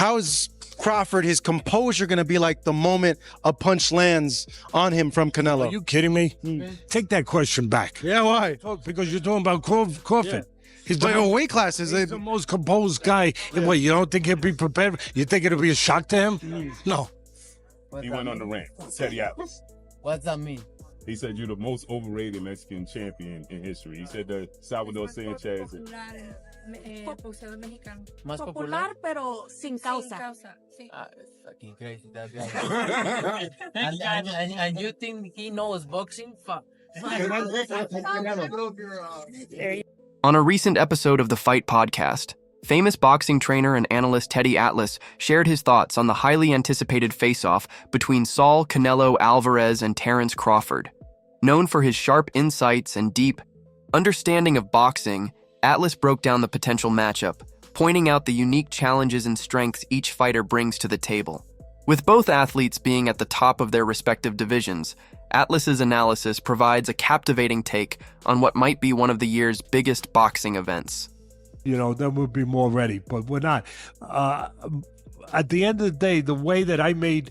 how is Crawford, his composure going to be like the moment a punch lands on him from Canelo? Are you kidding me? Take that question back. Yeah, why? Because you're talking about Crawford. Yeah. He's But in weight classes, he's the most composed guy. And what, you don't think he'll be prepared? You think it'll be a shock to him? No. He went on the rant. Teddy Atlas. What's that mean? He said you're the most overrated Mexican champion in history. He said that Salvador Sanchez. Más Popular, pero sin causa. Fucking crazy, that guy. and you think he knows boxing? Fuck. On a recent episode of the Fight Podcast, famous boxing trainer and analyst Teddy Atlas shared his thoughts on the highly anticipated face-off between Saul Canelo Alvarez and Terence Crawford. Known for his sharp insights and deep understanding of boxing, Atlas broke down the potential matchup, pointing out the unique challenges and strengths each fighter brings to the table. With both athletes being at the top of their respective divisions, Atlas's analysis provides a captivating take on what might be one of the year's biggest boxing events. You know, then we'll be more ready, but we're not. At the end of the day, the way that I made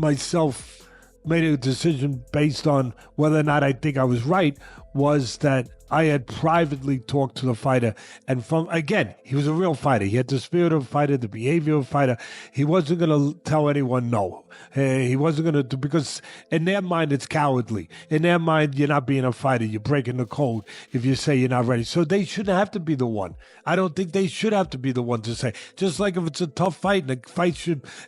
a decision based on whether or not I think I was right was that I had privately talked to the fighter, and again, he was a real fighter. He had the spirit of a fighter, the behavior of a fighter. He wasn't going to tell anyone no. He wasn't going to, because in their mind, it's cowardly. In their mind, you're not being a fighter. You're breaking the code if you say you're not ready. So they shouldn't have to be the one. I don't think they should have to be the one to say. Just like if it's a tough fight and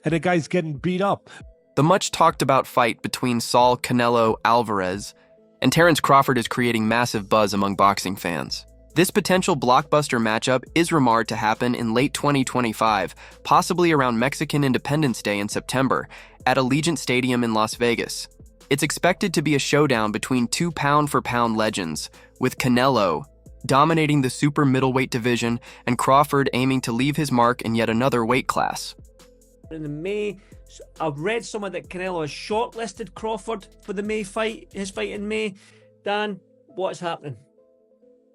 the guy's getting beat up. The much talked about fight between Saul Canelo Alvarez and Terence Crawford is creating massive buzz among boxing fans. This potential blockbuster matchup is rumored to happen in late 2025, possibly around Mexican Independence Day in September, at Allegiant Stadium in Las Vegas. It's expected to be a showdown between two pound-for-pound legends, with Canelo dominating the super middleweight division and Crawford aiming to leave his mark in yet another weight class. In the May, I've read somewhere that Canelo has shortlisted Crawford for the May fight, his fight in May. Dan, what's happening?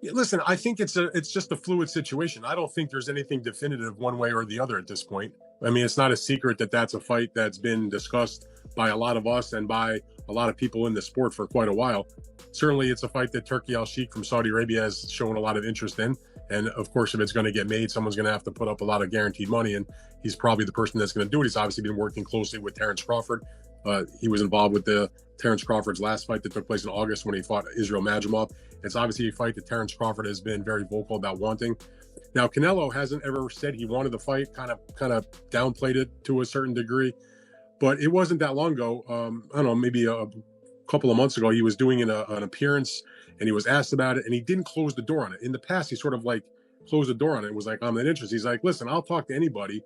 Yeah, listen, I think it's just a fluid situation. I don't think there's anything definitive one way or the other at this point. I mean, it's not a secret that that's a fight that's been discussed by a lot of us and by a lot of people in the sport for quite a while. Certainly, it's a fight that Turki Al-Sheikh from Saudi Arabia has shown a lot of interest in. And of course, if it's going to get made, someone's going to have to put up a lot of guaranteed money. And he's probably the person that's going to do it. He's obviously been working closely with Terence Crawford. He was involved with Terence Crawford's last fight that took place in August when he fought Israel Madrimov. It's obviously a fight that Terence Crawford has been very vocal about wanting. Now, Canelo hasn't ever said he wanted the fight, kind of downplayed it to a certain degree. But it wasn't that long ago. I don't know, maybe a couple of months ago, he was doing an appearance and he was asked about it and he didn't close the door on it. In the past, he sort of like closed the door on it. It was like, I'm not interested. He's like, listen, I'll talk to anybody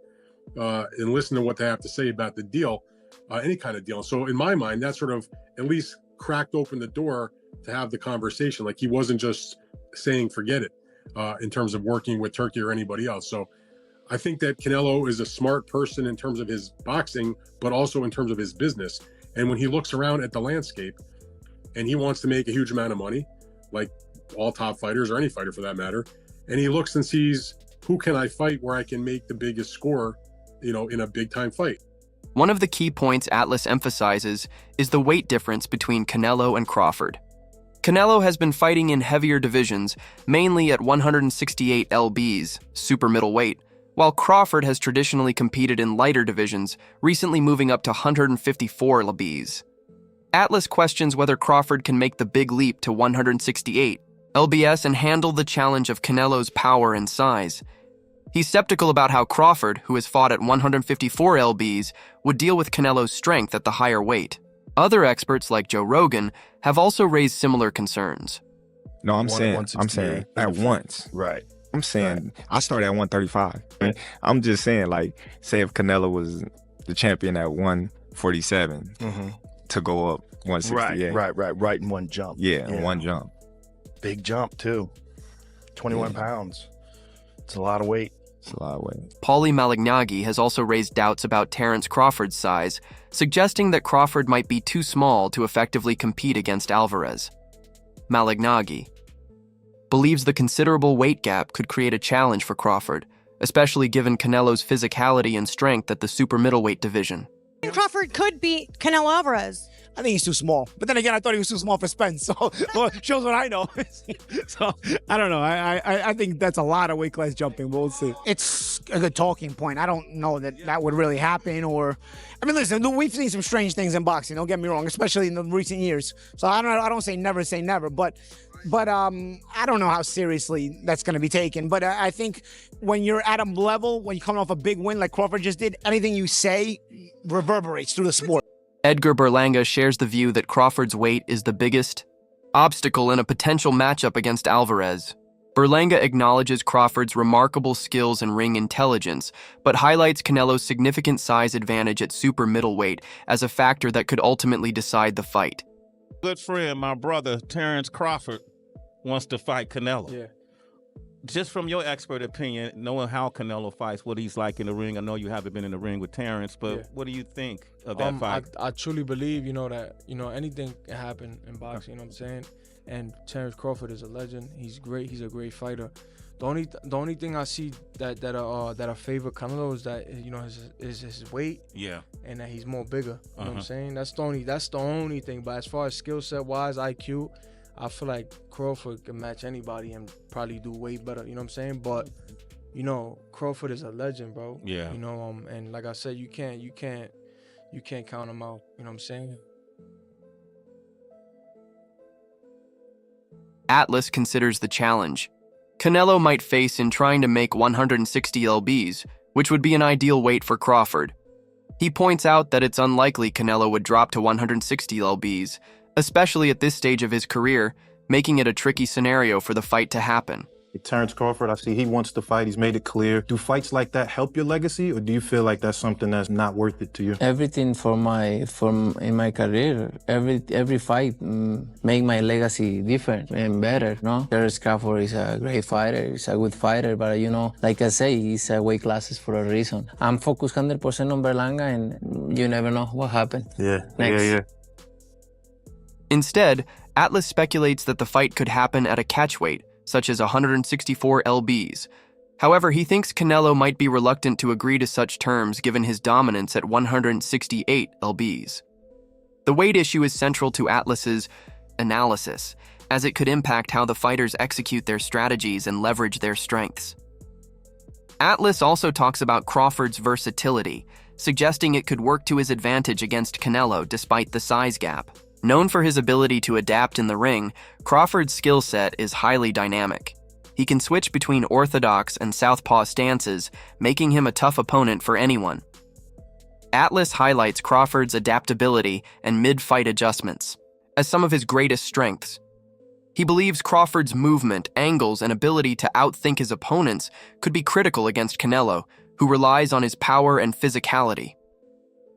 and listen to what they have to say about the deal, any kind of deal. So in my mind, that sort of at least cracked open the door to have the conversation. Like he wasn't just saying, forget it in terms of working with Turki or anybody else. So I think that Canelo is a smart person in terms of his boxing, but also in terms of his business. And when he looks around at the landscape and he wants to make a huge amount of money, like all top fighters or any fighter for that matter, and he looks and sees who can I fight where I can make the biggest score, you know, in a big time fight. One of the key points Atlas emphasizes is the weight difference between Canelo and Crawford. Canelo has been fighting in heavier divisions, mainly at 168 lbs, super middleweight, while Crawford has traditionally competed in lighter divisions, recently moving up to 154 lbs. Atlas questions whether Crawford can make the big leap to 168 lbs and handle the challenge of Canelo's power and size. He's skeptical about how Crawford, who has fought at 154 lbs, would deal with Canelo's strength at the higher weight. Other experts like Joe Rogan have also raised similar concerns. No, I'm saying at once. Right. I'm saying I started at 135. Right. I'm just saying, like, say if Canelo was the champion at 147 to go up 168. Right in one jump. Yeah, in one jump. Big jump too. 21 pounds. It's a lot of weight. It's a lot of weight. Paulie Malignaggi has also raised doubts about Terence Crawford's size, suggesting that Crawford might be too small to effectively compete against Alvarez. Malignaggi believes the considerable weight gap could create a challenge for Crawford, especially given Canelo's physicality and strength at the super middleweight division. Crawford could beat Canelo Alvarez. I think he's too small. But then again, I thought he was too small for Spence. So well, shows what I know. So I don't know. I think that's a lot of weight class jumping. But we'll see. It's a good talking point. I don't know that would really happen. Or, I mean, listen, we've seen some strange things in boxing. Don't get me wrong, especially in the recent years. So I don't say never. But I don't know how seriously that's going to be taken. But I think when you're at a level, when you're coming off a big win like Crawford just did, anything you say reverberates through the sport. Edgar Berlanga shares the view that Crawford's weight is the biggest obstacle in a potential matchup against Alvarez. Berlanga acknowledges Crawford's remarkable skills and ring intelligence, but highlights Canelo's significant size advantage at super middleweight as a factor that could ultimately decide the fight. Good friend, my brother, Terence Crawford, wants to fight Canelo. Yeah. Just from your expert opinion, knowing how Canelo fights, what he's like in the ring, I know you haven't been in the ring with Terence, but what do you think of that fight? I truly believe, that, anything can happen in boxing, you know what I'm saying? And Terence Crawford is a legend. He's great. He's a great fighter. The only thing I see that I favor Canelo is that, his weight. Yeah. And that he's more bigger. You know what I'm saying? That's the only thing. But as far as skill set wise, IQ, I feel like Crawford can match anybody and probably do way better. You know what I'm saying? But Crawford is a legend, bro. Yeah. And like I said, you can't count him out. You know what I'm saying? Atlas considers the challenge Canelo might face in trying to make 160 lbs, which would be an ideal weight for Crawford. He points out that it's unlikely Canelo would drop to 160 lbs, especially at this stage of his career, making it a tricky scenario for the fight to happen. Terence Crawford, I see he wants to fight. He's made it clear. Do fights like that help your legacy, or do you feel like that's something that's not worth it to you? Everything in my career, every fight make my legacy different and better. No, Terence Crawford is a great fighter. He's a good fighter, but like I say, he's a weight classes for a reason. I'm focused 100% on Berlanga, and you never know what happened. Yeah. Instead, Atlas speculates that the fight could happen at a catchweight, such as 164 lbs. However, he thinks Canelo might be reluctant to agree to such terms given his dominance at 168 lbs. The weight issue is central to Atlas's analysis, as it could impact how the fighters execute their strategies and leverage their strengths. Atlas also talks about Crawford's versatility, suggesting it could work to his advantage against Canelo despite the size gap. Known for his ability to adapt in the ring, Crawford's skill set is highly dynamic. He can switch between orthodox and southpaw stances, making him a tough opponent for anyone. Atlas highlights Crawford's adaptability and mid-fight adjustments as some of his greatest strengths. He believes Crawford's movement, angles, and ability to outthink his opponents could be critical against Canelo, who relies on his power and physicality.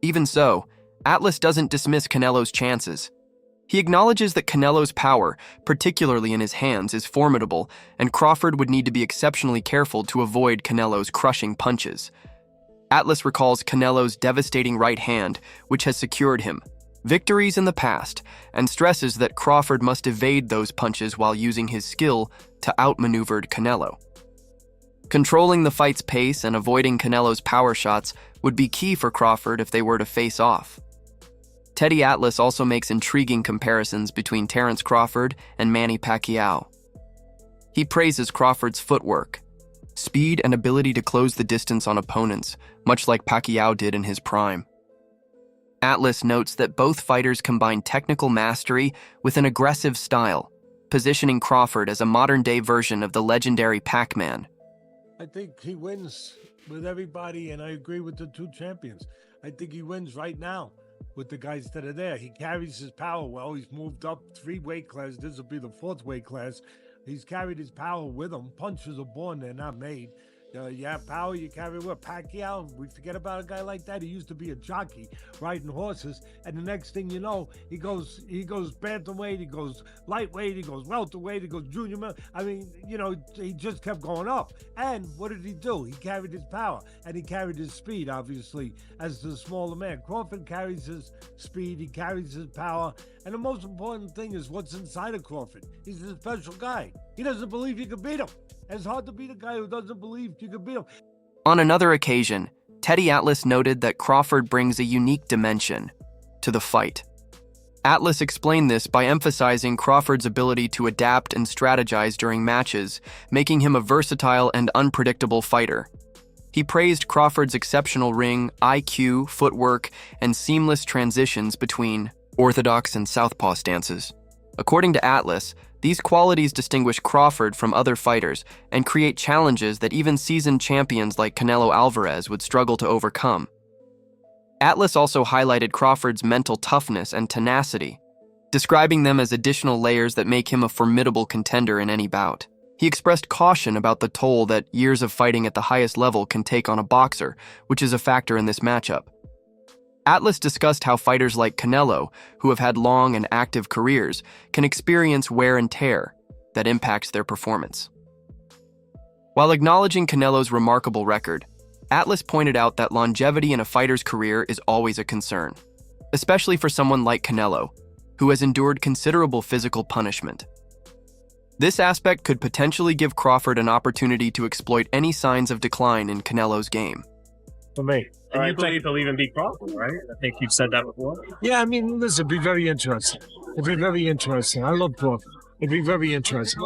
Even so, Atlas doesn't dismiss Canelo's chances. He acknowledges that Canelo's power, particularly in his hands, is formidable, and Crawford would need to be exceptionally careful to avoid Canelo's crushing punches. Atlas recalls Canelo's devastating right hand, which has secured him victories in the past, and stresses that Crawford must evade those punches while using his skill to outmaneuver Canelo. Controlling the fight's pace and avoiding Canelo's power shots would be key for Crawford if they were to face off. Teddy Atlas also makes intriguing comparisons between Terence Crawford and Manny Pacquiao. He praises Crawford's footwork, speed, and ability to close the distance on opponents, much like Pacquiao did in his prime. Atlas notes that both fighters combine technical mastery with an aggressive style, positioning Crawford as a modern-day version of the legendary Pac-Man. I think he wins with everybody, and I agree with the two champions. I think he wins right now with the guys that are there. He carries his power well. He's moved up 3 weight classes. This will be the 4th weight class. He's carried his power with him. Punches are born, they're not made. You have power, you carry with Pacquiao. We forget about a guy like that. He used to be a jockey riding horses, and the next thing you know, he goes bantamweight, he goes lightweight, he goes welterweight, he goes junior middle. I mean, he just kept going up. And what did he do? He carried his power, and he carried his speed, obviously, as the smaller man. Crawford carries his speed, he carries his power, and the most important thing is what's inside of Crawford. He's a special guy. He doesn't believe you can beat him. It's hard to beat a guy who doesn't believe you can beat him. On another occasion, Teddy Atlas noted that Crawford brings a unique dimension to the fight. Atlas explained this by emphasizing Crawford's ability to adapt and strategize during matches, making him a versatile and unpredictable fighter. He praised Crawford's exceptional ring, IQ, footwork, and seamless transitions between orthodox and southpaw stances. According to Atlas, these qualities distinguish Crawford from other fighters and create challenges that even seasoned champions like Canelo Alvarez would struggle to overcome. Atlas also highlighted Crawford's mental toughness and tenacity, describing them as additional layers that make him a formidable contender in any bout. He expressed caution about the toll that years of fighting at the highest level can take on a boxer, which is a factor in this matchup. Atlas discussed how fighters like Canelo, who have had long and active careers, can experience wear and tear that impacts their performance. While acknowledging Canelo's remarkable record, Atlas pointed out that longevity in a fighter's career is always a concern, especially for someone like Canelo, who has endured considerable physical punishment. This aspect could potentially give Crawford an opportunity to exploit any signs of decline in Canelo's game. For me. And you believe he'll even beat Crawford, right? I think you've said that before. Yeah, I mean, listen, it'd be very interesting. It'd be very interesting. I love Crawford. It'd be very interesting.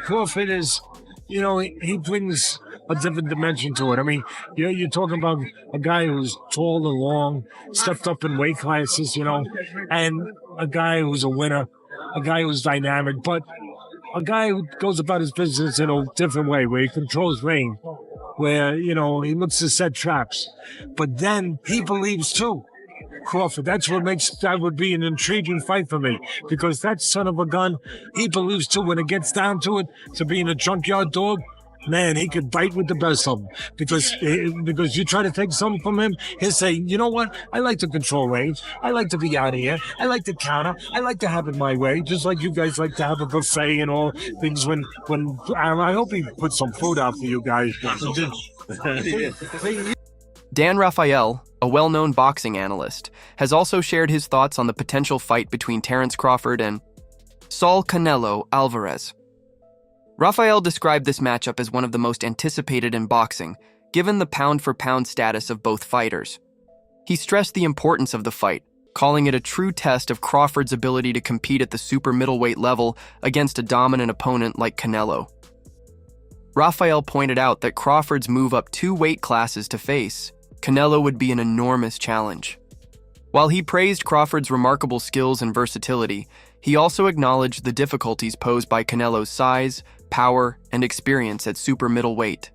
Crawford is, you know, he brings a different dimension to it. I mean, you're talking about a guy who's tall and long, stepped up in weight classes, you know, and a guy who's a winner, a guy who's dynamic, but a guy who goes about his business in a different way, where he controls rain, where, you know, he looks to set traps. But then he believes too, Crawford. That's what makes that would be an intriguing fight for me, because that son of a gun, he believes too when it gets down to it, to being a junkyard dog. Man, he could bite with the best of them, because you try to take something from him, he'll say, you know what? I like to control range. I like to be out of here. I like to counter. I like to have it my way, just like you guys like to have a buffet and all things. When I hope he puts some food out for you guys. Dan Rafael, a well-known boxing analyst, has also shared his thoughts on the potential fight between Terence Crawford and Saul Canelo Alvarez. Rafael described this matchup as one of the most anticipated in boxing, given the pound-for-pound status of both fighters. He stressed the importance of the fight, calling it a true test of Crawford's ability to compete at the super middleweight level against a dominant opponent like Canelo. Rafael pointed out that Crawford's move up 2 weight classes to face Canelo would be an enormous challenge. While he praised Crawford's remarkable skills and versatility, he also acknowledged the difficulties posed by Canelo's size, power, and experience at super middleweight.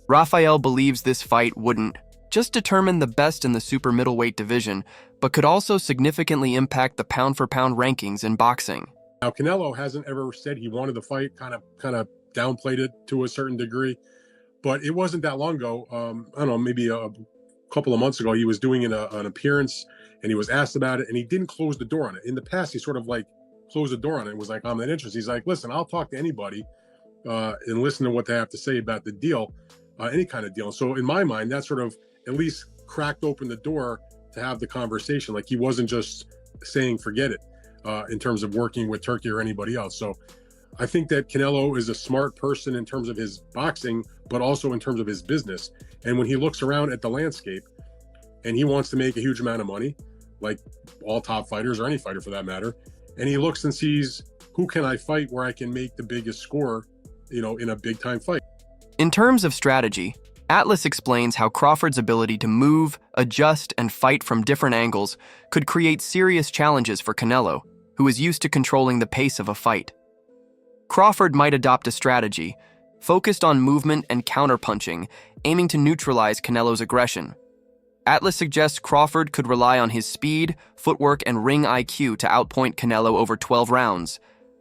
Rafael believes this fight wouldn't just determine the best in the super middleweight division, but could also significantly impact the pound-for-pound rankings in boxing. Now, Canelo hasn't ever said he wanted the fight, kind of downplayed it to a certain degree, but it wasn't that long ago. I don't know, maybe a couple of months ago, he was doing an appearance, and he was asked about it, and he didn't close the door on it. In the past, he sort of like closed the door on it and was like, I'm not interested. He's like, listen, I'll talk to anybody and listen to what they have to say about the deal, any kind of deal. So in my mind, that sort of at least cracked open the door to have the conversation. Like, he wasn't just saying, forget it, in terms of working with Turkey or anybody else. So I think that Canelo is a smart person in terms of his boxing, but also in terms of his business. And when he looks around at the landscape and he wants to make a huge amount of money, like all top fighters or any fighter for that matter, and he looks and sees, who can I fight where I can make the biggest score, you know, in a big time fight. In terms of strategy, Atlas explains how Crawford's ability to move, adjust, and fight from different angles could create serious challenges for Canelo, who is used to controlling the pace of a fight. Crawford might adopt a strategy focused on movement and counterpunching, aiming to neutralize Canelo's aggression. Atlas suggests Crawford could rely on his speed, footwork, and ring IQ to outpoint Canelo over 12 rounds,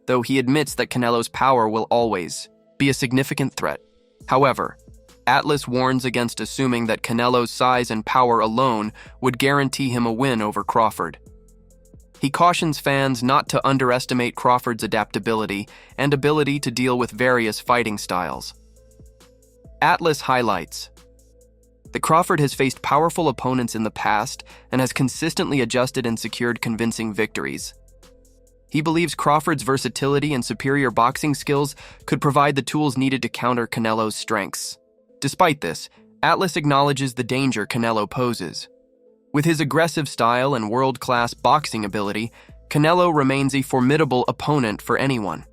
though he admits that Canelo's power will always be a significant threat. However, Atlas warns against assuming that Canelo's size and power alone would guarantee him a win over Crawford. He cautions fans not to underestimate Crawford's adaptability and ability to deal with various fighting styles. Atlas highlights that Crawford has faced powerful opponents in the past and has consistently adjusted and secured convincing victories. He believes Crawford's versatility and superior boxing skills could provide the tools needed to counter Canelo's strengths. Despite this, Atlas acknowledges the danger Canelo poses. With his aggressive style and world-class boxing ability, Canelo remains a formidable opponent for anyone.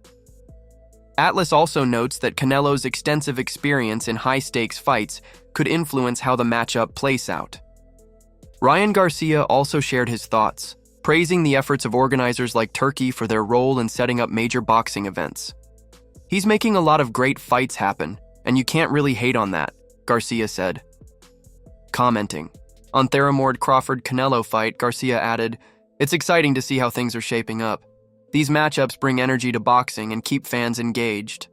Atlas also notes that Canelo's extensive experience in high-stakes fights could influence how the matchup plays out. Ryan Garcia also shared his thoughts, praising the efforts of organizers like Turkey for their role in setting up major boxing events. "He's making a lot of great fights happen, and you can't really hate on that," Garcia said. Commenting on Terence Crawford-Canelo fight, Garcia added, "It's exciting to see how things are shaping up. These matchups bring energy to boxing and keep fans engaged."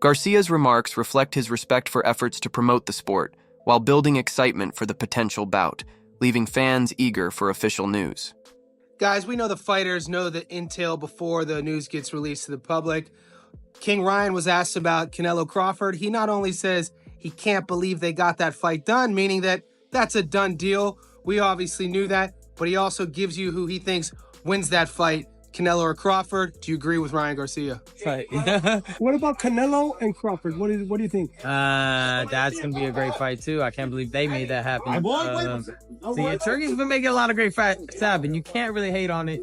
Garcia's remarks reflect his respect for efforts to promote the sport, while building excitement for the potential bout, leaving fans eager for official news. Guys, we know the fighters know the intel before the news gets released to the public. King Ryan was asked about Canelo Crawford. He not only says he can't believe they got that fight done, meaning that that's a done deal. We obviously knew that, but he also gives you who he thinks wins that fight, Canelo or Crawford. Do you agree with Ryan Garcia? Fight. What about Canelo and Crawford? What do you think? That's gonna be a great fight too. I can't believe they made that happen. Turkey's been making a lot of great fights happen. You can't really hate on it.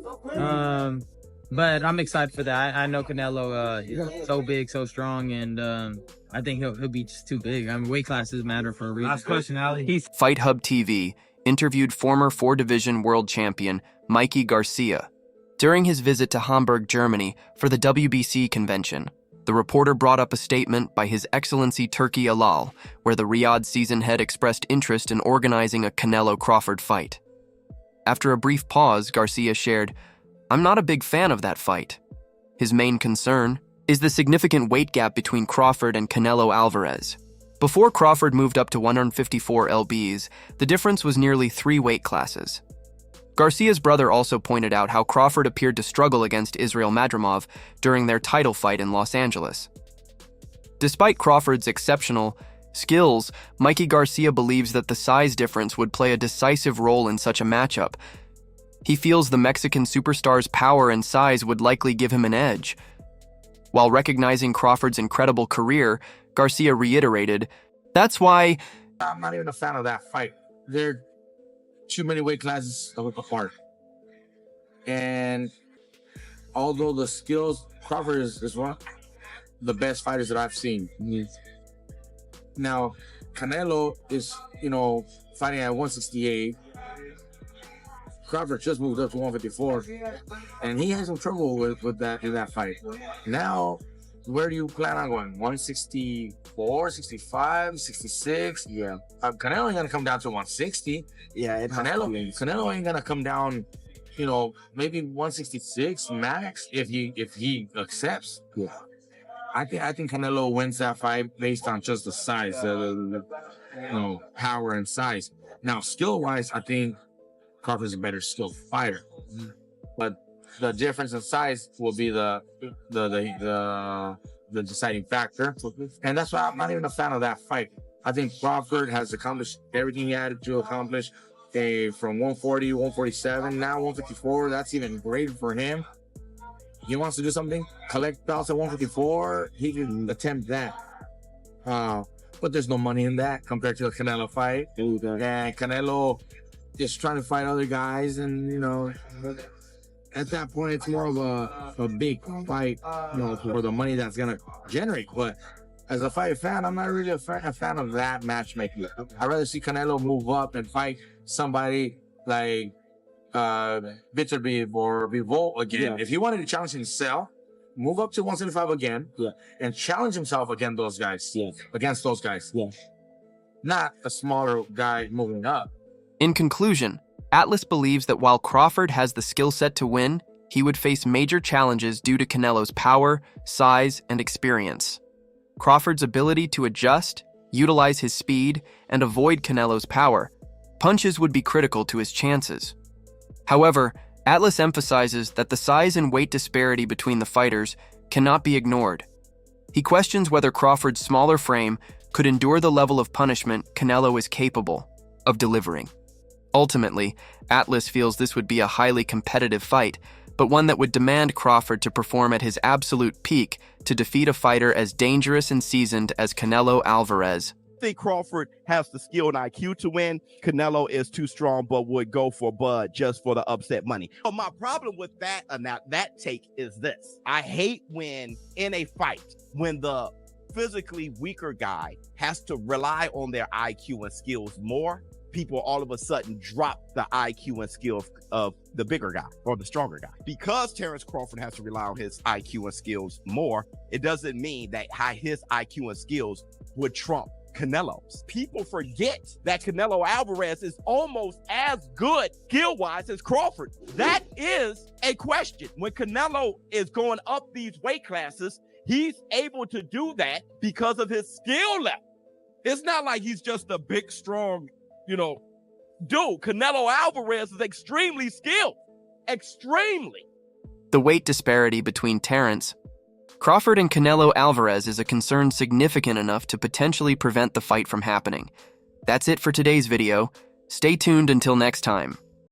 But I'm excited for that. I know Canelo is so big, so strong, and I think he'll be just too big. I mean, weight classes matter for a reason. Last question, Ali. Fight Hub TV interviewed former four-division world champion Mikey Garcia. During his visit to Hamburg, Germany for the WBC convention, the reporter brought up a statement by His Excellency Turki Alal, where the Riyadh season head expressed interest in organizing a Canelo-Crawford fight. After a brief pause, Garcia shared, "I'm not a big fan of that fight. His main concern is the significant weight gap between Crawford and Canelo Alvarez. Before Crawford moved up to 154 lbs, the difference was nearly 3 weight classes." Garcia's brother also pointed out how Crawford appeared to struggle against Israel Madrimov during their title fight in Los Angeles. Despite Crawford's exceptional skills, Mikey Garcia believes that the size difference would play a decisive role in such a matchup. He feels the Mexican superstar's power and size would likely give him an edge. While recognizing Crawford's incredible career, Garcia reiterated, "That's why..." I'm not even a fan of that fight. They're too many weight classes apart. And although the skills, Crawford is one of the best fighters that I've seen. Now, Canelo is, fighting at 168. Crawford just moved up to 154, and he had some trouble with that in that fight. Now, where do you plan on going? 164, 65, 66? Yeah. Canelo ain't gonna come down to 160. Yeah, Canelo ain't gonna come down, maybe 166 max if he accepts. Yeah. I think Canelo wins that fight based on just the size, power and size. Now, skill-wise, I think Crawford's a better skilled fighter, but the difference in size will be the deciding factor, and that's why I'm not even a fan of that fight. I think Crawford has accomplished everything he had to accomplish. From 140, 147, now 154. That's even greater for him. He wants to do something, collect belts at 154. He can attempt that, but there's no money in that compared to the Canelo fight. And Canelo is trying to fight other guys, and at that point, it's more of a big fight, for the money that's gonna generate. But as a fight fan, I'm not really a fan of that matchmaking. I'd rather see Canelo move up and fight somebody like Bitterbeef or Bivol again. Yeah. If he wanted to challenge himself, move up to 175 again, and challenge himself against those guys. Yeah. Against those guys. Yeah. Not a smaller guy moving up. In conclusion, Atlas believes that while Crawford has the skill set to win, he would face major challenges due to Canelo's power, size, and experience. Crawford's ability to adjust, utilize his speed, and avoid Canelo's power, punches would be critical to his chances. However, Atlas emphasizes that the size and weight disparity between the fighters cannot be ignored. He questions whether Crawford's smaller frame could endure the level of punishment Canelo is capable of delivering. Ultimately, Atlas feels this would be a highly competitive fight, but one that would demand Crawford to perform at his absolute peak to defeat a fighter as dangerous and seasoned as Canelo Alvarez. think Crawford has the skill and IQ to win. Canelo is too strong, but would go for Bud just for the upset money. But my problem with that take is this. I hate when in a fight, when the physically weaker guy has to rely on their IQ and skills more, people all of a sudden drop the IQ and skill of the bigger guy or the stronger guy. Because Terence Crawford has to rely on his IQ and skills more, it doesn't mean that his IQ and skills would trump Canelo's. People forget that Canelo Alvarez is almost as good skill-wise as Crawford. That is a question. When Canelo is going up these weight classes, he's able to do that because of his skill level. It's not like he's just a big, strong, dude. Canelo Alvarez is extremely skilled. Extremely. The weight disparity between Terence, Crawford and Canelo Alvarez is a concern significant enough to potentially prevent the fight from happening. That's it for today's video. Stay tuned until next time.